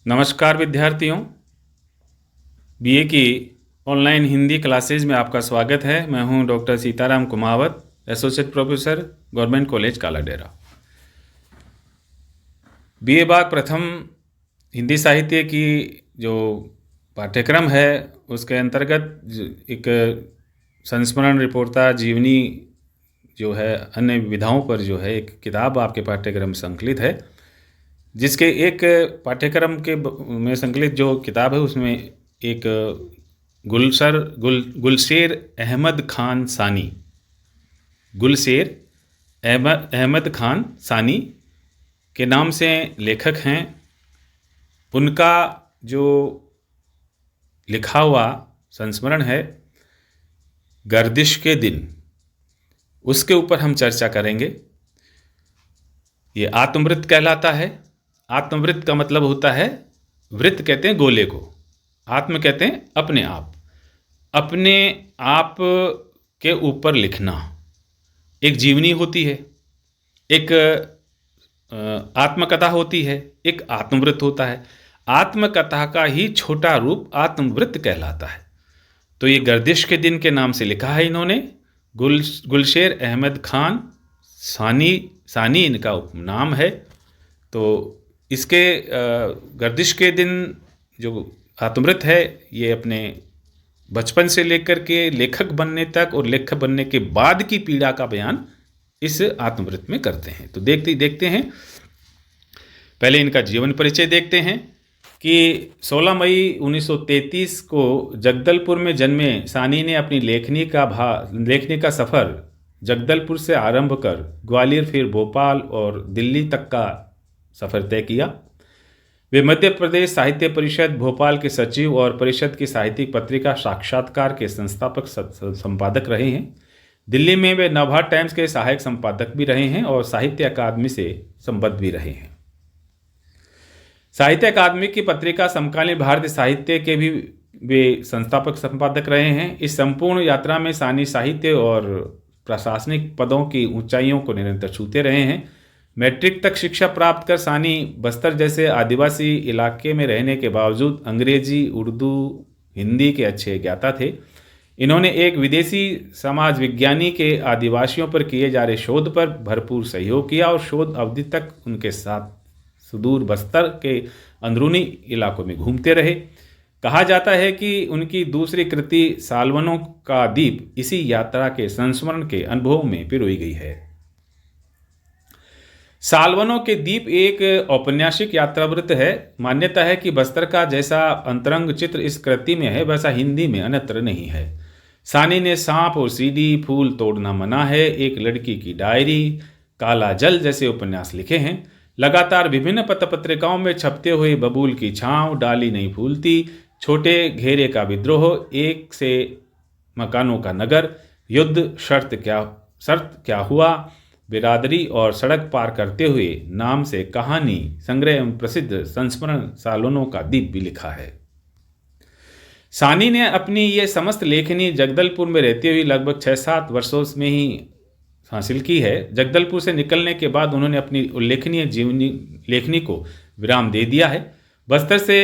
नमस्कार विद्यार्थियों, बीए की ऑनलाइन हिंदी क्लासेज में आपका स्वागत है। मैं हूं doctor Sitaram Kumawat, associate professor, government college Kaladera. BA बाग प्रथम हिंदी साहित्य की जो पाठ्यक्रम है उसके अंतर्गत एक संस्मरण, रिपोर्टा, जीवनी जो है अन्य विधाओं पर जो है एक किताब आपके पाठ्यक्रम में संकलित है, जिसके एक पाठ्यक्रम के में संकलित जो किताब है उसमें एक गुलशेर अहमद खान सानी, गुलशेर अहमद खान सानी के नाम से लेखक हैं। उनका जो लिखा हुआ संस्मरण है गर्दिश के दिन, उसके ऊपर हम चर्चा करेंगे। ये आत्मवृत्त कहलाता है। आत्मवृत्त का मतलब होता है, वृत्त कहते हैं गोले को, आत्म कहते हैं अपने आप, अपने आप के ऊपर लिखना। एक जीवनी होती है, एक आत्मकथा होती है, एक आत्मवृत्त होता है। आत्मकथा का ही छोटा रूप आत्मवृत्त कहलाता है। तो ये गर्दिश के दिन के नाम से लिखा है इन्होंने। गुलशेर अहमद खान सानी इनका उपनाम है। तो इसके गर्दिश के दिन जो आत्मवृत्त है, ये अपने बचपन से लेकर के लेखक बनने तक और लेखक बनने के बाद की पीड़ा का बयान इस आत्मवृत्त में करते हैं। तो देखते हैं, पहले इनका जीवन परिचय देखते हैं कि 16 मई 1933 को जगदलपुर में जन्मे सानी ने अपनी लेखनी का सफ़र जगदलपुर से आरंभ कर ग्वालियर, फिर भोपाल और दिल्ली तक का सफ़र तय किया। वे मध्य प्रदेश साहित्य परिषद भोपाल के सचिव और परिषद की साहित्यिक पत्रिका साक्षात्कार के संस्थापक संपादक रहे हैं। दिल्ली में वे नवभारत टाइम्स के सहायक संपादक भी रहे हैं और साहित्य अकादमी से संबद्ध भी रहे हैं। साहित्य अकादमी की पत्रिका समकालीन भारतीय साहित्य के भी वे संस्थापक संपादक रहे हैं। इस संपूर्ण यात्रा में सानी साहित्य और प्रशासनिक पदों की ऊंचाइयों को निरंतर छूते रहे हैं। मैट्रिक तक शिक्षा प्राप्त कर सानी बस्तर जैसे आदिवासी इलाके में रहने के बावजूद अंग्रेजी, उर्दू, हिंदी के अच्छे ज्ञाता थे। इन्होंने एक विदेशी समाज विज्ञानी के आदिवासियों पर किए जा रहे शोध पर भरपूर सहयोग किया और शोध अवधि तक उनके साथ सुदूर बस्तर के अंदरूनी इलाकों में घूमते रहे। कहा जाता है कि उनकी दूसरी कृति सालवनों का द्वीप इसी यात्रा के संस्मरण के अनुभव में पिरोई गई है। सालवनों के द्वीप एक औपन्यासिक यात्रावृत्त है। मान्यता है कि बस्तर का जैसा अंतरंग चित्र इस कृति में है, वैसा हिंदी में अन्यत्र नहीं है। सानी ने सांप और सीढ़ी, फूल तोड़ना मना है, एक लड़की की डायरी, काला जल जैसे उपन्यास लिखे हैं। लगातार विभिन्न पत्र पत्रिकाओं में छपते हुए बबूल की छांव, डाली नहीं फूलती, छोटे घेरे का विद्रोह, एक से मकानों का नगर, युद्ध, शर्त क्या हुआ, बिरादरी और सड़क पार करते हुए नाम से कहानी संग्रह एवं प्रसिद्ध संस्मरण सालवनों का द्वीप भी लिखा है। सानी ने अपनी ये समस्त लेखनी जगदलपुर में रहते हुए लगभग 6-7 वर्षों में ही हासिल की है। जगदलपुर से निकलने के बाद उन्होंने अपनी उल्लेखनीय लेखनी को विराम दे दिया है। बस्तर से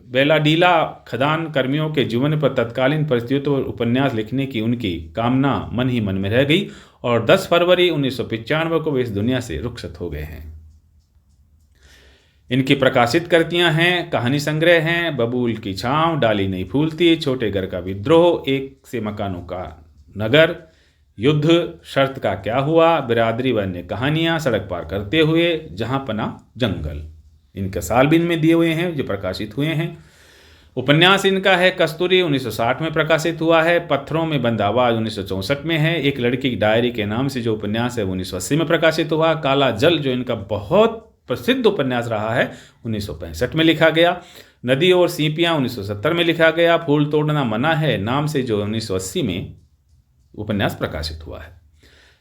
बेलाडीला खदान कर्मियों के जीवन पर तत्कालीन परिस्थितियों पर उपन्यास लिखने की उनकी कामना मन ही मन में रह गई और 10 फरवरी 1995 को वे इस दुनिया से रुखसत हो गए हैं। इनकी प्रकाशित कृतियां हैं, कहानी संग्रह हैं, बबूल की छांव, डाली नहीं फूलती, छोटे घर का विद्रोह, एक से मकानों का नगर, युद्ध, शर्त का क्या हुआ, बिरादरी व अन्य कहानियां, सड़क पार करते हुए, जहां पना जंगल। इनके सालबीन में दिए हुए हैं जो प्रकाशित हुए हैं। उपन्यास इनका है कस्तूरी 1960 में प्रकाशित हुआ है। पत्थरों में बंद आवाज 1964 में है। एक लड़की की डायरी के नाम से जो उपन्यास है 1980 में प्रकाशित हुआ। काला जल जो इनका बहुत प्रसिद्ध उपन्यास रहा है 1965 में लिखा गया। नदी और सीपियाँ 1970 में लिखा गया। फूल तोड़ना मना है नाम से जो 1980 में उपन्यास प्रकाशित हुआ है।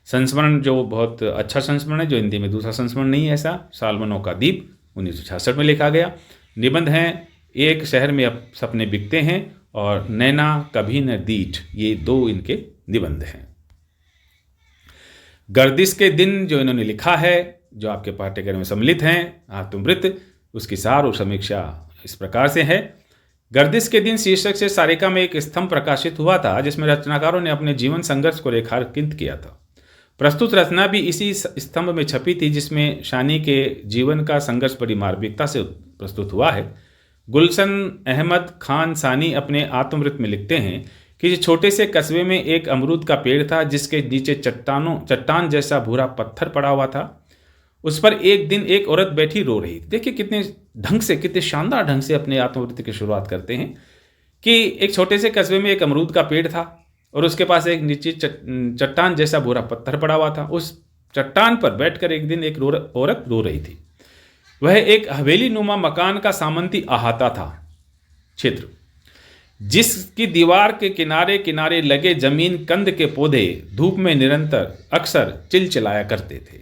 संस्मरण जो बहुत अच्छा संस्मरण है, जो हिंदी में दूसरा संस्मरण नहीं है ऐसा, सालवनों का द्वीप 1966 में लिखा गया। निबंध हैं एक शहर में अब सपने बिकते हैं और नैना कभी न दीठ, ये 2 इनके निबंध हैं। गर्दिश के दिन जो इन्होंने लिखा है, जो आपके पाठ्यक्रम में सम्मिलित हैं, आत्मवृत्त, उसकी सार और समीक्षा इस प्रकार से है। गर्दिश के दिन शीर्षक से सारिका में एक स्तंभ प्रकाशित हुआ था जिसमें रचनाकारों ने अपने जीवन संघर्ष को रेखांकित किया था। प्रस्तुत रचना भी इसी स्तंभ में छपी थी जिसमें शानी के जीवन का संघर्ष बड़ी मार्मिकता से प्रस्तुत हुआ है। गुलशन अहमद खान सानी अपने आत्मवृत्त में लिखते हैं कि छोटे से कस्बे में एक अमरूद का पेड़ था जिसके नीचे चट्टान जैसा भूरा पत्थर पड़ा हुआ था। उस पर एक दिन एक औरत बैठी रो रही थी। देखिए कितने ढंग से, कितने शानदार ढंग से अपने आत्मवृत्ति की शुरुआत करते हैं कि एक छोटे से कस्बे में एक अमरूद का पेड़ था और उसके पास एक नीचे चट्टान जैसा भूरा पत्थर पड़ा हुआ था। उस चट्टान पर बैठकर एक दिन एक औरत रो रही थी। वह एक हवेली नुमा मकान का सामंती अहाता था क्षेत्र, जिसकी दीवार के किनारे किनारे लगे जमीन कंद के पौधे धूप में निरंतर अक्सर चिलचिलाया करते थे।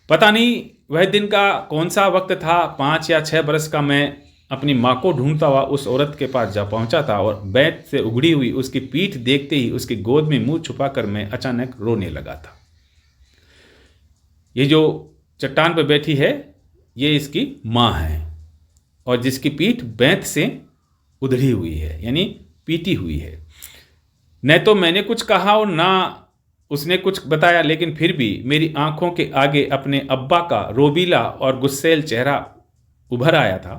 पता नहीं वह दिन का कौन सा वक्त था। 5 या 6 बरस का मैं अपनी माँ को ढूंढता हुआ उस औरत के पास जा पहुंचा था और बैठ से उगड़ी हुई उसकी पीठ देखते ही उसकी गोद में मुंह छुपाकर मैं अचानक रोने लगा था। ये जो चट्टान पर बैठी है ये इसकी माँ है और जिसकी पीठ बैंत से उधड़ी हुई है, यानी पीटी हुई है। न तो मैंने कुछ कहा और ना उसने कुछ बताया, लेकिन फिर भी मेरी आंखों के आगे अपने अब्बा का रोबीला और गुस्सैल चेहरा उभर आया था।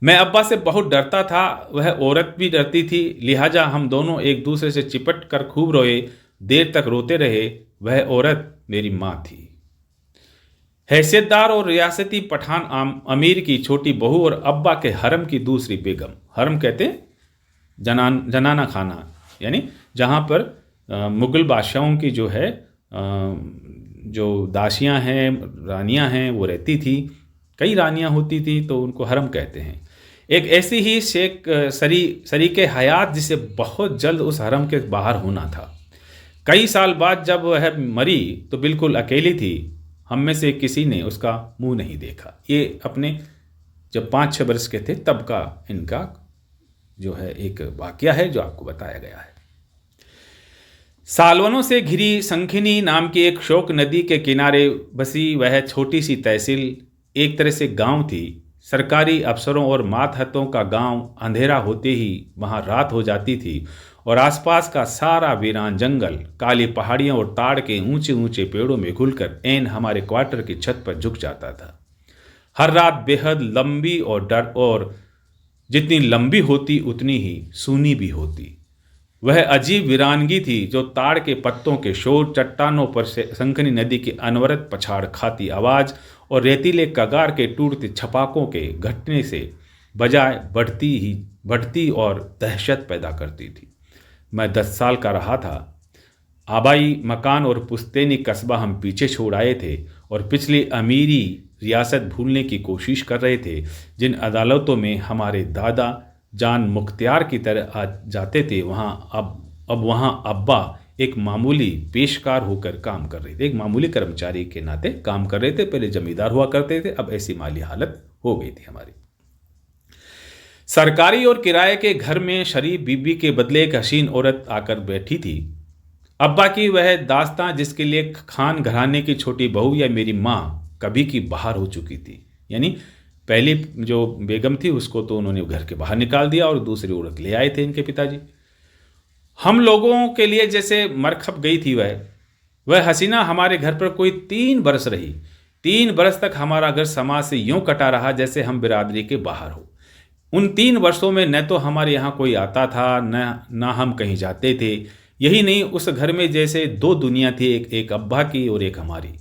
मैं अब्बा से बहुत डरता था, वह औरत भी डरती थी, लिहाजा हम दोनों एक दूसरे से चिपट कर खूब रोए, देर तक रोते रहे। वह औरत मेरी माँ थी। हैसियतदार और रियासती पठान अमीर की छोटी बहू और अब्बा के हरम की दूसरी बेगम। हरम कहते हैं जनाना खाना, यानी जहाँ पर मुग़ल बादशाहों की जो है जो दासियाँ हैं, रानियाँ हैं, वो रहती थी। कई रानियाँ होती थी तो उनको हरम कहते हैं। एक ऐसी ही शेख शरीके हयात जिसे बहुत जल्द उस हरम के बाहर होना था। कई साल बाद जब वह मरी तो बिल्कुल अकेली थी। हम में से किसी ने उसका मुंह नहीं देखा। ये अपने जब 5-6 वर्ष के थे तब का इनका जो है एक वाकया है जो आपको बताया गया है। सालवनों से घिरी संखिनी नाम की एक शोक नदी के किनारे बसी वह छोटी सी तहसील एक तरह से गांव थी। सरकारी अफसरों और मातहतों का गांव अंधेरा होते ही वहां रात हो जाती थी और आसपास का सारा वीरान जंगल काली पहाड़ियों और ताड़ के ऊंचे ऊंचे पेड़ों में घुलकर ऐन हमारे क्वार्टर की छत पर झुक जाता था। हर रात बेहद लंबी और जितनी लंबी होती उतनी ही सूनी भी होती। वह अजीब वीरानगी थी जो ताड़ के पत्तों के शोर, चट्टानों पर से संखनी नदी की अनवरत पछाड़ खाती आवाज़ और रेतीले कगार के टूटते छपाकों के घटने से बजाय बढ़ती और दहशत पैदा करती थी। मैं 10 साल का रहा था। आबाई मकान और पुश्तैनी कस्बा हम पीछे छोड़ आए थे और पिछली अमीरी रियासत भूलने की कोशिश कर रहे थे। जिन अदालतों में हमारे दादा जान मुख्तियार की तरह आ जाते थे वहाँ अब्बा एक मामूली पेशकार होकर काम कर रहे थे, एक मामूली कर्मचारी के नाते काम कर रहे थे। पहले जमींदार हुआ करते थे, अब ऐसी माली हालत हो गई थी हमारी। सरकारी और किराए के घर में शरीफ बीबी के बदले एक हसीन औरत आकर बैठी थी। अब्बा की वह दास्तां जिसके लिए खान घराने की छोटी बहू या मेरी माँ कभी की बाहर हो चुकी थी। यानी पहली जो बेगम थी उसको तो उन्होंने घर के बाहर निकाल दिया और दूसरी औरत ले आए थे इनके पिताजी। हम लोगों के लिए जैसे मरखप गई थी वह हसीना हमारे घर पर कोई 3 बरस रही। 3 बरस तक हमारा घर समाज से यूं कटा रहा जैसे हम बिरादरी के बाहर हो। उन 3 वर्षों में न तो हमारे यहाँ कोई आता था न हम कहीं जाते थे। यही नहीं, उस घर में जैसे 2 दुनिया थी, एक अब्बा की और एक हमारी।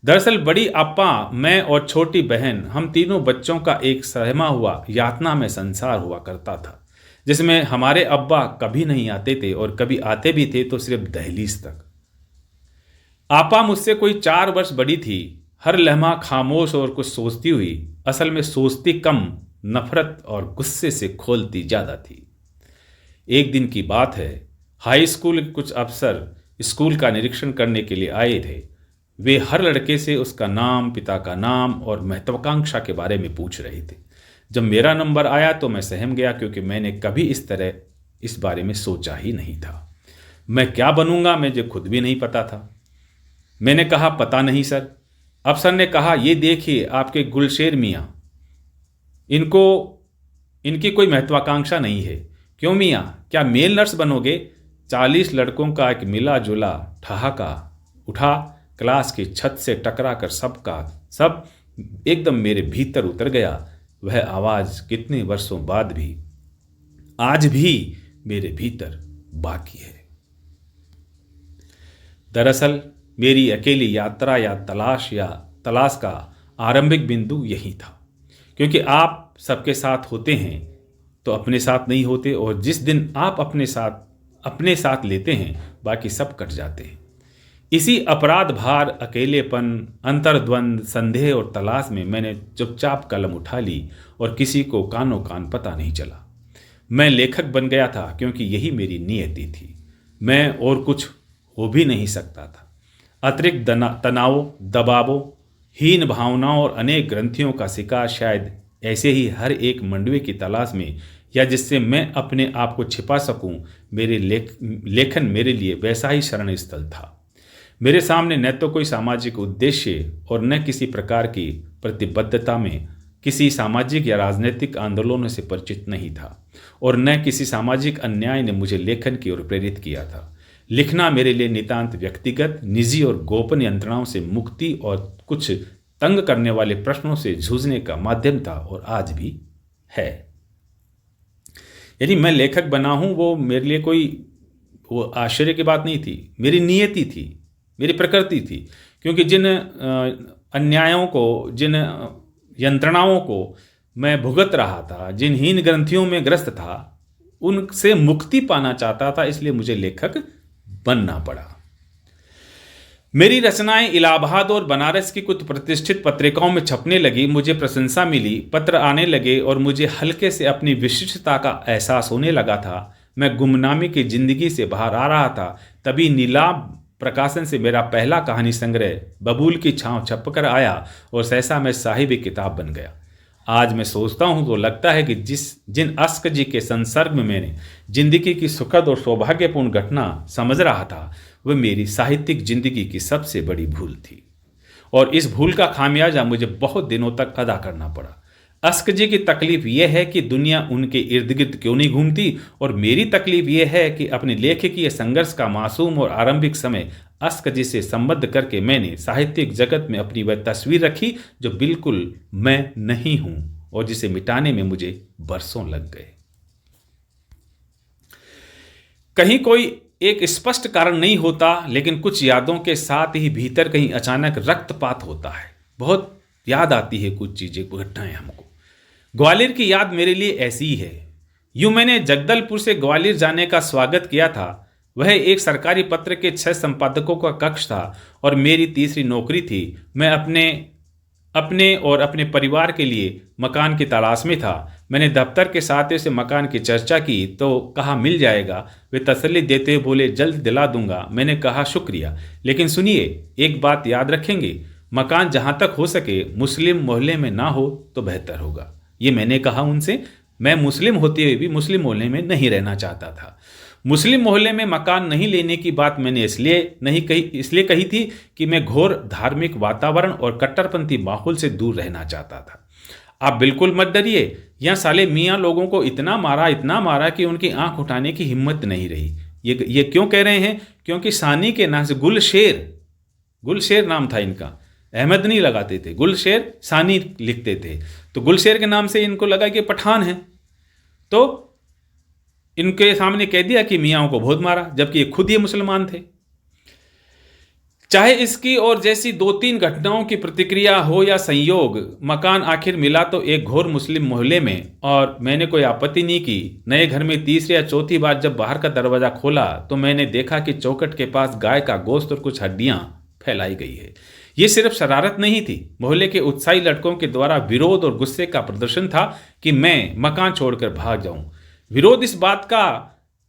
दरअसल बड़ी अप्पा, मैं और छोटी बहन, हम तीनों बच्चों का एक सहमा हुआ यातना में संसार हुआ करता था जिसमें हमारे अब्बा कभी नहीं आते थे और कभी आते भी थे तो सिर्फ दहलीज तक। आपा मुझसे कोई 4 वर्ष बड़ी थी। हर लम्हा खामोश और कुछ सोचती हुई, असल में सोचती कम, नफरत और गुस्से से खोलती ज़्यादा थी। एक दिन की बात है, हाई स्कूल के कुछ अफसर स्कूल का निरीक्षण करने के लिए आए थे। वे हर लड़के से उसका नाम, पिता का नाम और महत्वाकांक्षा के बारे में पूछ रहे थे। जब मेरा नंबर आया तो मैं सहम गया क्योंकि मैंने कभी इस बारे में सोचा ही नहीं था। मैं क्या बनूंगा मुझे खुद भी नहीं पता था। मैंने कहा, पता नहीं सर। अफसर ने कहा, ये देखिए आपके गुलशेर मियाँ, इनकी कोई महत्वाकांक्षा नहीं है। क्यों मियाँ, क्या मेल नर्स बनोगे? 40 लड़कों का एक मिला जुला ठहाका उठा, क्लास की छत से टकरा कर सबका सब एकदम मेरे भीतर उतर गया। वह आवाज़ कितने वर्षों बाद भी आज भी मेरे भीतर बाकी है। दरअसल मेरी अकेली यात्रा या तलाश का आरंभिक बिंदु यही था, क्योंकि आप सबके साथ होते हैं तो अपने साथ नहीं होते, और जिस दिन आप अपने साथ लेते हैं बाकी सब कट जाते हैं। इसी अपराध भार, अकेलेपन, अंतर्द्वंद, संदेह और तलाश में मैंने चुपचाप कलम उठा ली और किसी को कानो कान पता नहीं चला। मैं लेखक बन गया था क्योंकि यही मेरी नियति थी। मैं और कुछ हो भी नहीं सकता था। अतिरिक्त तनावों, दबावों, हीन भावनाओं और अनेक ग्रंथियों का शिकार शायद ऐसे ही हर एक मंडवे की तलाश में, या जिससे मैं अपने आप को छिपा सकूं, मेरे लेखन मेरे लिए वैसा ही शरण स्थल था। मेरे सामने न तो कोई सामाजिक उद्देश्य और न किसी प्रकार की प्रतिबद्धता में किसी सामाजिक या राजनीतिक आंदोलनों से परिचित नहीं था, और न किसी सामाजिक अन्याय ने मुझे लेखन की ओर प्रेरित किया था। लिखना मेरे लिए नितांत व्यक्तिगत, निजी और गोपनीय यंत्रणाओं से मुक्ति और कुछ तंग करने वाले प्रश्नों से जूझने का माध्यम था, और आज भी है। यानी मैं लेखक बना हूं, वो मेरे लिए कोई वो आश्चर्य की बात नहीं थी। मेरी नियति थी, मेरी प्रकृति थी, क्योंकि जिन अन्यायों को, जिन यंत्रणाओं को मैं भुगत रहा था, जिन हीन ग्रंथियों में ग्रस्त था, उनसे मुक्ति पाना चाहता था, इसलिए मुझे लेखक बनना पड़ा। मेरी रचनाएं इलाहाबाद और बनारस की कुछ प्रतिष्ठित पत्रिकाओं में छपने लगी। मुझे प्रशंसा मिली, पत्र आने लगे और मुझे हल्के से अपनी विशिष्टता का एहसास होने लगा था। मैं गुमनामी की जिंदगी से बाहर आ रहा था। तभी नीलाम प्रकाशन से मेरा पहला कहानी संग्रह बबूल की छांव छपकर आया और सहसा मैं साहिब किताब बन गया। आज मैं सोचता हूं तो लगता है कि जिन अस्क जी के संसर्ग में मैंने जिंदगी की सुखद और सौभाग्यपूर्ण घटना समझ रहा था, वह मेरी साहित्यिक जिंदगी की सबसे बड़ी भूल थी, और इस भूल का खामियाजा मुझे बहुत दिनों तक अदा करना पड़ा। अस्क जी की तकलीफ यह है कि दुनिया उनके इर्द गिर्द क्यों नहीं घूमती, और मेरी तकलीफ यह है कि अपने लेखकीय संघर्ष का मासूम और आरंभिक समय अस्क जी से संबद्ध करके मैंने साहित्यिक जगत में अपनी वह तस्वीर रखी जो बिल्कुल मैं नहीं हूं, और जिसे मिटाने में मुझे बरसों लग गए। कहीं कोई एक स्पष्ट कारण नहीं होता, लेकिन कुछ यादों के साथ ही भीतर कहीं अचानक रक्तपात होता है। बहुत याद आती है कुछ चीजें, घटनाएं हमको। ग्वालियर की याद मेरे लिए ऐसी ही है। यूं मैंने जगदलपुर से ग्वालियर जाने का स्वागत किया था। वह एक सरकारी पत्र के 6 संपादकों का कक्ष था और मेरी तीसरी नौकरी थी। मैं अपने और अपने परिवार के लिए मकान की तलाश में था। मैंने दफ्तर के साथियों से मकान की चर्चा की तो कहा मिल जाएगा। वे तसल्ली देते हुए बोले जल्द दिला दूंगा। मैंने कहा शुक्रिया, लेकिन सुनिए, एक बात याद रखेंगे, मकान जहां तक हो सके मुस्लिम मोहल्ले में ना हो तो बेहतर होगा। ये मैंने कहा उनसे। मैं मुस्लिम होते हुए भी मुस्लिम मोहल्ले में नहीं रहना चाहता था। मुस्लिम मोहल्ले में मकान नहीं लेने की बात मैंने इसलिए कही थी कि मैं घोर धार्मिक वातावरण और कट्टरपंथी माहौल से दूर रहना चाहता था। आप बिल्कुल मत डरिए, यहाँ साले मियाँ लोगों को इतना मारा कि उनकी आंख उठाने की हिम्मत नहीं रही। ये क्यों कह रहे हैं? क्योंकि सानी के नाम से गुलशेर नाम था इनका। अहमद नहीं लगाते थे, गुलशेर सानी लिखते थे, तो गुलशेर के नाम से इनको लगा कि पठान है। तो इनके सामने कह दिया कि मियाँ को बहुत मारा, जबकि ये खुद ये मुसलमान थे। चाहे इसकी और जैसी 2-3 घटनाओं की प्रतिक्रिया हो या संयोग, मकान आखिर मिला तो एक घोर मुस्लिम मोहल्ले में, और मैंने कोई आपत्ति नहीं की। नए घर में तीसरी या चौथी बार जब बाहर का दरवाजा खोला तो मैंने देखा कि चौखट के पास गाय का गोश्त और कुछ हड्डियां फैलाई गई है। ये सिर्फ शरारत नहीं थी, मोहल्ले के उत्साही लड़कों के द्वारा विरोध और गुस्से का प्रदर्शन था कि मैं मकान छोड़कर भाग जाऊं। विरोध इस बात का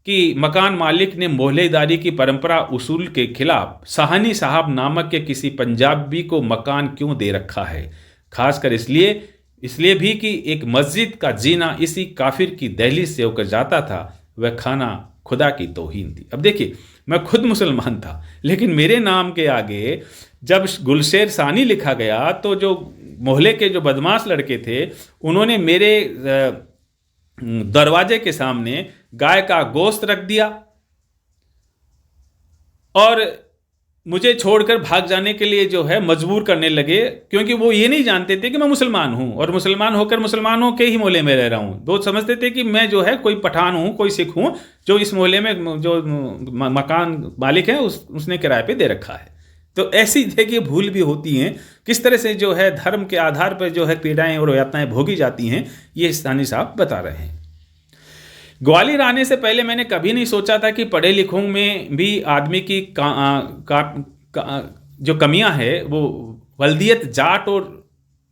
कि मकान मालिक ने मोहल्लेदारी की परंपरा उसूल के खिलाफ साहनी साहब नामक के किसी पंजाबी को मकान क्यों दे रखा है। खासकर इसलिए भी कि एक मस्जिद का जीना इसी काफिर की दहलीज से होकर जाता था। वह खाना खुदा की तौहीन थी। अब देखिए, मैं खुद मुसलमान था, लेकिन मेरे नाम के आगे जब गुलशेर सानी लिखा गया तो जो मोहल्ले के जो बदमाश लड़के थे उन्होंने मेरे दरवाजे के सामने गाय का गोश्त रख दिया और मुझे छोड़कर भाग जाने के लिए जो है मजबूर करने लगे, क्योंकि वो ये नहीं जानते थे कि मैं मुसलमान हूं और मुसलमान होकर मुसलमानों के ही मोहल्ले में रह रहा हूं। वो समझते थे कि मैं जो है कोई पठान हूं, कोई सिख हूं, जो इस मोहल्ले में जो मकान मालिक है उसने किराए पे दे रखा है। तो ऐसी देखिए भूल भी होती हैं, किस तरह से जो है धर्म के आधार पर जो है पीड़ाएं और यातनाएं भोगी जाती हैं, ये सानी साहब बता रहे हैं। ग्वालियर आने से पहले मैंने कभी नहीं सोचा था कि पढ़े लिखों में भी आदमी की जो कमियां है वो वल्दियत,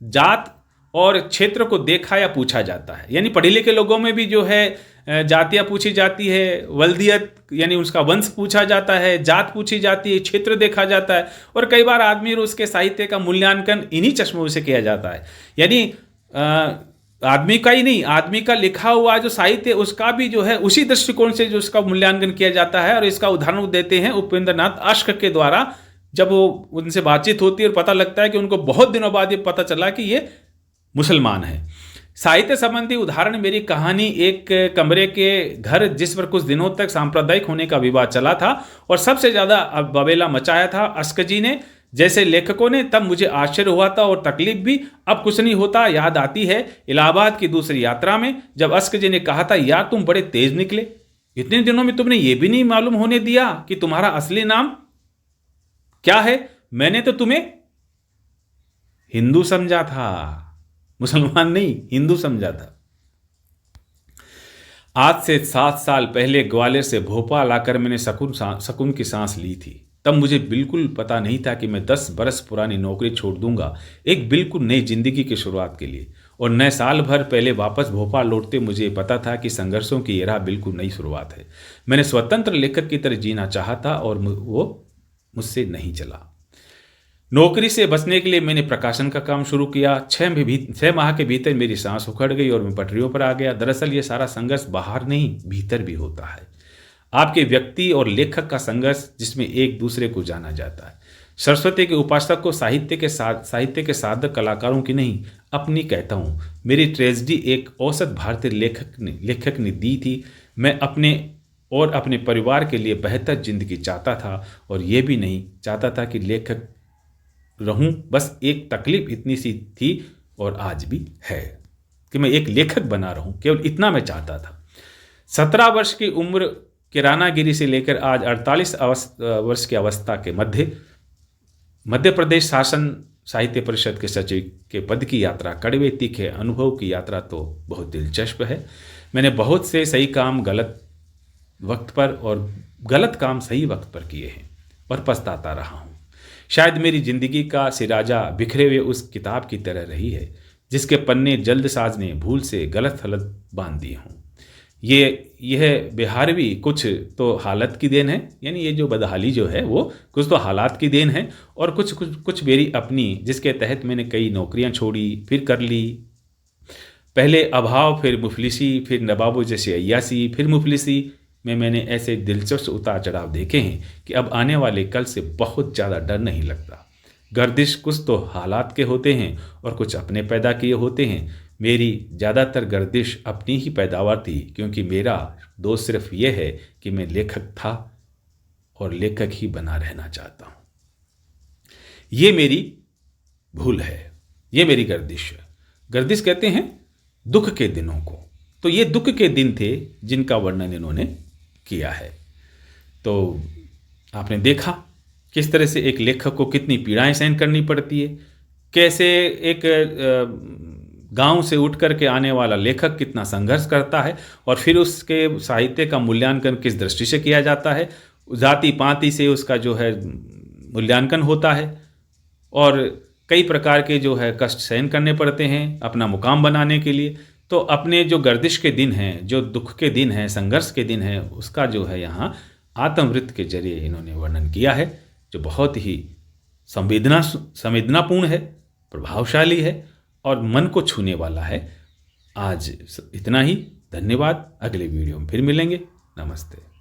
जात और क्षेत्र को देखा या पूछा जाता है। यानी पढ़े लिखे लोगों में भी जो है जातियाँ पूछी जाती है, वल्दियत यानी उसका वंश पूछा जाता है, जात पूछी जाती है, क्षेत्र देखा जाता है, और कई बार आदमी और उसके साहित्य का मूल्यांकन इन्हीं चश्मों से किया जाता है। यानी आदमी का ही नहीं, आदमी का लिखा हुआ जो साहित्य उसका भी जो है उसी दृष्टिकोण से जो उसका मूल्यांकन किया जाता है। और इसका उदाहरण देते हैं उपेंद्र नाथ अश्क के द्वारा। जब वो उनसे बातचीत होती है और पता लगता है कि उनको बहुत दिनों बाद ये पता चला कि ये मुसलमान है। साहित्य संबंधी उदाहरण मेरी कहानी एक कमरे के घर, जिस पर कुछ दिनों तक सांप्रदायिक होने का विवाद चला था और सबसे ज़्यादा बवेला मचाया था अश्क जी ने जैसे लेखकों ने। तब मुझे आश्चर्य हुआ था और तकलीफ भी। अब कुछ नहीं होता याद आती है इलाहाबाद की दूसरी यात्रा में, जब अश्क जी ने कहा था, यार तुम बड़े तेज निकले, इतने दिनों में तुमने ये भी नहीं मालूम होने दिया कि तुम्हारा असली नाम क्या है। मैंने तो तुम्हें हिंदू समझा था, मुसलमान नहीं, हिंदू समझा था। आज से 7 साल पहले ग्वालियर से भोपाल आकर मैंने सुकून की सांस ली थी। तब मुझे बिल्कुल पता नहीं था कि मैं 10 बरस पुरानी नौकरी छोड़ दूंगा एक बिल्कुल नई जिंदगी की शुरुआत के लिए। और नए साल भर पहले वापस भोपाल लौटते मुझे पता था कि संघर्षों की ये राह बिल्कुल नई शुरुआत है। मैंने स्वतंत्र लेखक की तरह जीना चाहा था और वो मुझसे नहीं चला। नौकरी से बचने के लिए मैंने प्रकाशन का काम शुरू किया। 6 माह के भीतर मेरी सांस उखड़ गई और मैं पटरियों पर आ गया। दरअसल ये सारा संघर्ष बाहर नहीं, भीतर भी होता है। आपके व्यक्ति और लेखक का संघर्ष, जिसमें एक दूसरे को जाना जाता है। सरस्वती के उपासक को साहित्य के साधक कलाकारों की नहीं, अपनी कहता हूँ। मेरी ट्रेजेडी एक औसत भारतीय लेखक ने दी थी। मैं अपने और अपने परिवार के लिए बेहतर जिंदगी चाहता था और ये भी नहीं चाहता था कि लेखक रहूं। बस एक तकलीफ इतनी सी थी और आज भी है कि मैं एक लेखक बना रहूं, केवल इतना मैं चाहता था। 17 वर्ष की उम्र किरानागिरी से लेकर आज 48 वर्ष की अवस्था के मध्य प्रदेश शासन साहित्य परिषद के सचिव के पद की यात्रा, कड़वे तीखे अनुभव की यात्रा तो बहुत दिलचस्प है। मैंने बहुत से सही काम गलत वक्त पर और गलत काम सही वक्त पर किए हैं और पछताता रहा हूँ। शायद मेरी जिंदगी का सिराजा बिखरे हुए उस किताब की तरह रही है जिसके पन्ने जल्दसाज ने भूल से गलत थलत बांध दिए हों। यह बेहारवी कुछ तो हालत की देन है, यानी ये जो बदहाली जो है वो कुछ तो हालात की देन है, और कुछ मेरी अपनी, जिसके तहत मैंने कई नौकरियां छोड़ी, फिर कर ली। पहले अभाव, फिर मुफलिसी, फिर नवाबों जैसे अय्यासी, फिर मुफलिसी में मैंने ऐसे दिलचस्प उतार चढ़ाव देखे हैं कि अब आने वाले कल से बहुत ज़्यादा डर नहीं लगता। गर्दिश कुछ तो हालात के होते हैं और कुछ अपने पैदा किए होते हैं। मेरी ज़्यादातर गर्दिश अपनी ही पैदावार थी, क्योंकि मेरा दोष सिर्फ ये है कि मैं लेखक था और लेखक ही बना रहना चाहता हूँ। ये मेरी भूल है, ये मेरी गर्दिश है। गर्दिश कहते हैं दुख के दिनों को। तो ये दुख के दिन थे जिनका वर्णन इन्होंने किया है। तो आपने देखा किस तरह से एक लेखक को कितनी पीड़ाएं सहन करनी पड़ती है, कैसे एक गांव से उठ कर के आने वाला लेखक कितना संघर्ष करता है, और फिर उसके साहित्य का मूल्यांकन किस दृष्टि से किया जाता है। जाति पाति से उसका जो है मूल्यांकन होता है, और कई प्रकार के जो है कष्ट सहन करने पड़ते हैं अपना मुकाम बनाने के लिए। तो अपने जो गर्दिश के दिन हैं, जो दुख के दिन हैं, संघर्ष के दिन हैं, उसका जो है यहाँ आत्मवृत्त के जरिए इन्होंने वर्णन किया है, जो बहुत ही संवेदनापूर्ण है, प्रभावशाली है और मन को छूने वाला है। आज इतना ही, धन्यवाद। अगले वीडियो में फिर मिलेंगे। नमस्ते।